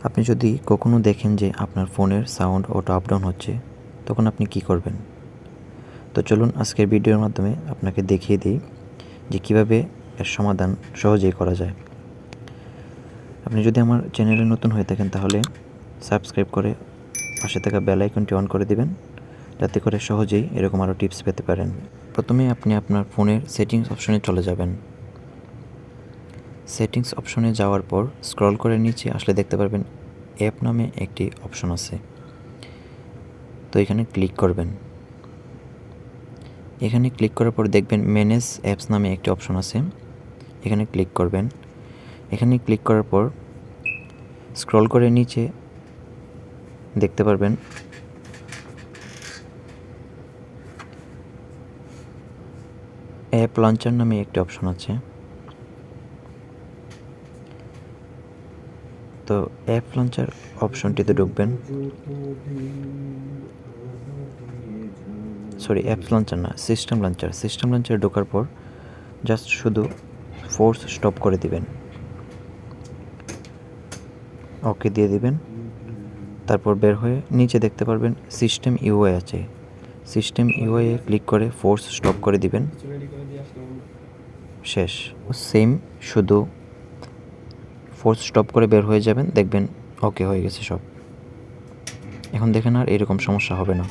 আপনি যদি কখনো দেখেন যে আপনার ফোনের সাউন্ড অটো আপ ডাউন হচ্ছে, তখন আপনি কি করবেন? তো চলুন আজকের ভিডিওর মাধ্যমে আপনাকে দেখিয়ে দিই যে কীভাবে এর সমাধান সহজেই করা যায়। আপনি যদি আমার চ্যানেলে নতুন হয়ে থাকেন তাহলে সাবস্ক্রাইব করে পাশে থাকা বেল আইকনটি অন করে দিবেন, যাতে করে সহজেই এরকম আরও টিপস পেতে পারেন। প্রথমে আপনি আপনার ফোনের সেটিংস অপশনে চলে যাবেন। সেটিংস অপশনে যাওয়ার পর স্ক্রল করে নিচে আসলে দেখতে পারবেন অ্যাপ নামে একটি অপশন আছে। তো এখানে ক্লিক করবেন। এখানে ক্লিক করার পর দেখবেন ম্যানেজ অ্যাপস নামে একটি অপশন আছে, এখানে ক্লিক করবেন। এখানে ক্লিক করার পর স্ক্রল করে নিচে দেখতে পারবেন অ্যাপ লঞ্চার নামে একটি অপশন আছে। তো অ্যাপ লঞ্চার অপশনটিতে ঢুকবেন। অ্যাপস লঞ্চার না, সিস্টেম লঞ্চার। সিস্টেম লঞ্চারে ঢোকার পর জাস্ট শুধু ফোর্স স্টপ করে দিবেন, ওকে দিয়ে দিবেন। তারপর বের হয়ে নিচে দেখতে পারবেন সিস্টেম ইউআই আছে, সিস্টেম ইউআইয়ে ক্লিক করে ফোর্স স্টপ করে দিবেন, শেষ। সেম শুধু ফোর্স স্টপ করে বের হয়ে যাবেন, দেখবেন ওকে হয়ে গেছে সব। এখন দেখেন আর এরকম সমস্যা হবে না।